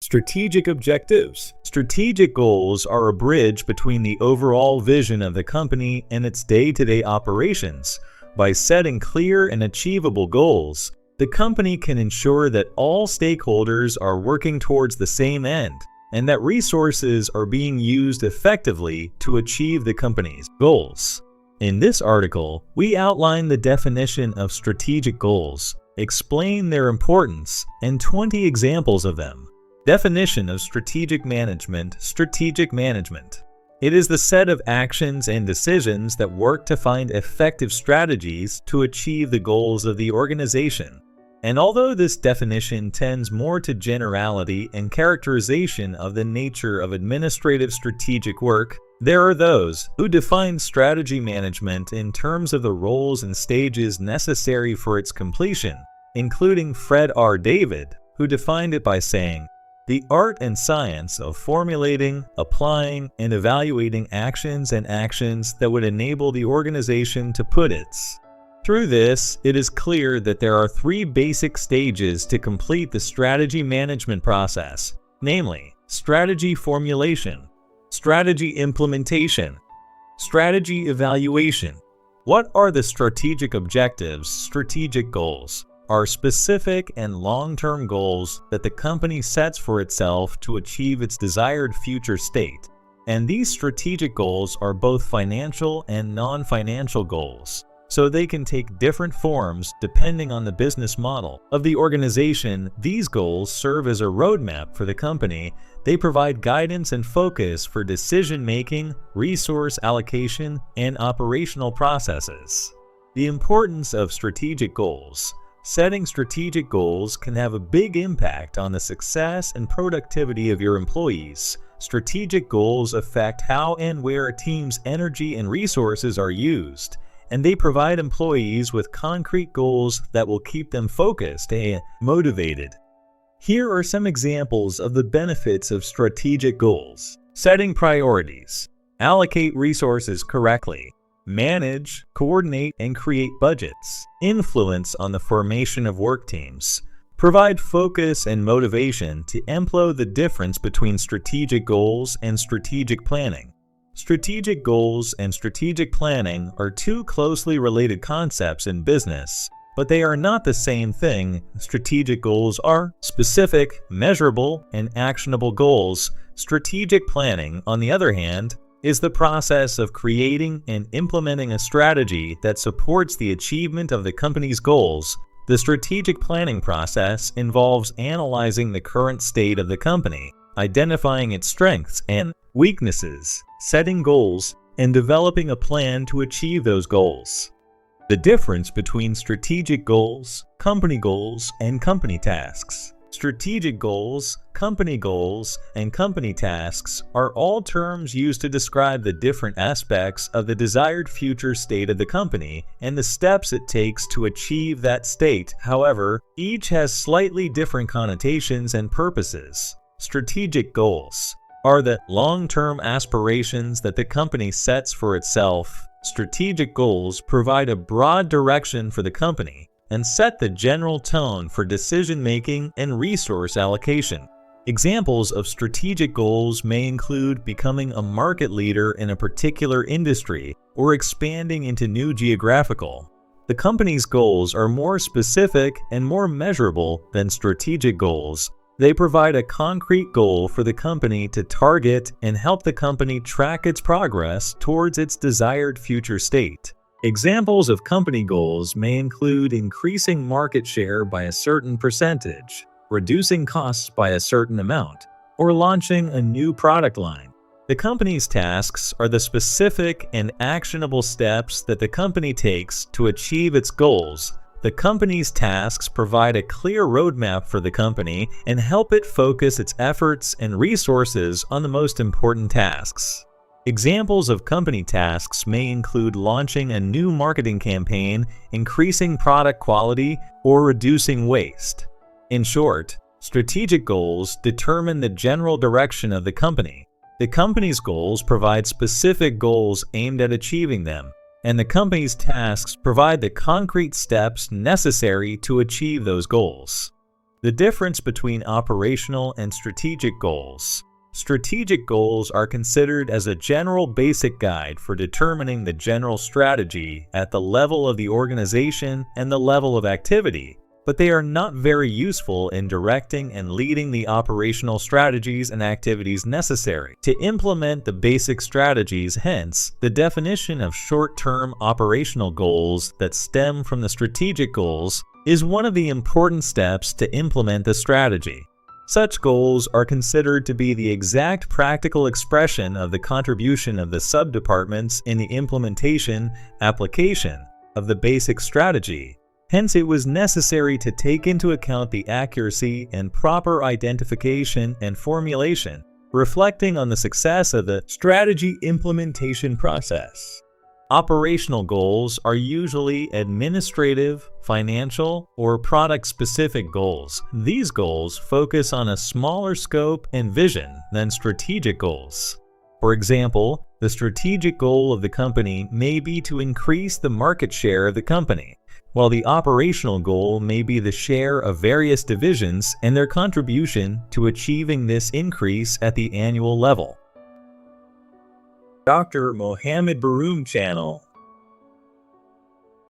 Strategic objectives. Strategic goals are a bridge between the overall vision of the company and its day-to-day operations. By setting clear and achievable goals, the company can ensure that all stakeholders are working towards the same end, and that resources are being used effectively to achieve the company's goals. In this article, we outline the definition of strategic goals, explain their importance, and 20 examples of them. Definition of strategic management. Strategic management. It is the set of actions and decisions that work to find effective strategies to achieve the goals of the organization. And although this definition tends more to generality and characterization of the nature of administrative strategic work, there are those who define strategy management in terms of the roles and stages necessary for its completion, including Fred R. David, who defined it by saying, "The art and science of formulating, applying, and evaluating actions that would enable the organization to put its." Through this, it is clear that there are three basic stages to complete the strategy management process, namely, strategy formulation, strategy implementation, strategy evaluation. What are the strategic objectives? Strategic goals are specific and long-term goals that the company sets for itself to achieve its desired future state. And these strategic goals are both financial and non-financial goals, so they can take different forms depending on the business model of the organization. These goals serve as a roadmap for the company. They provide guidance and focus for decision-making, resource allocation, and operational processes. The importance of strategic goals. Setting strategic goals can have a big impact on the success and productivity of your employees. Strategic goals affect how and where a team's energy and resources are used, and they provide employees with concrete goals that will keep them focused and motivated. Here are some examples of the benefits of strategic goals. Setting priorities. Allocate resources correctly. Manage, coordinate, and create budgets. Influence on the formation of work teams. Provide focus and motivation to employ the difference between strategic goals and strategic planning. Strategic goals and strategic planning are two closely related concepts in business, but they are not the same thing. Strategic goals are specific, measurable, and actionable goals. Strategic planning, on the other hand, is the process of creating and implementing a strategy that supports the achievement of the company's goals. The strategic planning process involves analyzing the current state of the company, identifying its strengths and weaknesses, setting goals, and developing a plan to achieve those goals. The difference between strategic goals, and company tasks. Strategic goals, and company tasks are all terms used to describe the different aspects of the desired future state of the company and the steps it takes to achieve that state. However, each has slightly different connotations and purposes. Strategic goals are the long-term aspirations that the company sets for itself. Strategic goals provide a broad direction for the company and set the general tone for decision-making and resource allocation. Examples of strategic goals may include becoming a market leader in a particular industry or expanding into new geographical. The company's goals are more specific and more measurable than strategic goals. They provide a concrete goal for the company to target and help the company track its progress towards its desired future state. Examples of company goals may include increasing market share by a certain percentage, reducing costs by a certain amount, or launching a new product line. The company's tasks are the specific and actionable steps that the company takes to achieve its goals. The company's tasks provide a clear roadmap for the company and help it focus its efforts and resources on the most important tasks. Examples of company tasks may include launching a new marketing campaign, increasing product quality, or reducing waste. In short, strategic goals determine the general direction of the company. The company's goals provide specific goals aimed at achieving them, and the company's tasks provide the concrete steps necessary to achieve those goals. The difference between operational and strategic goals. Strategic goals are considered as a general basic guide for determining the general strategy at the level of the organization and the level of activity, but they are not very useful in directing and leading the operational strategies and activities necessary to implement the basic strategies. Hence, the definition of short-term operational goals that stem from the strategic goals is one of the important steps to implement the strategy. Such goals are considered to be the exact practical expression of the contribution of the sub-departments in the implementation, application of the basic strategy. Hence, it was necessary to take into account the accuracy and proper identification and formulation, reflecting on the success of the strategy implementation process. Operational goals are usually administrative, financial, or product-specific goals. These goals focus on a smaller scope and vision than strategic goals. For example, the strategic goal of the company may be to increase the market share of the company, while the operational goal may be the share of various divisions and their contribution to achieving this increase at the annual level. Dr. Mohammed Baroom Channel.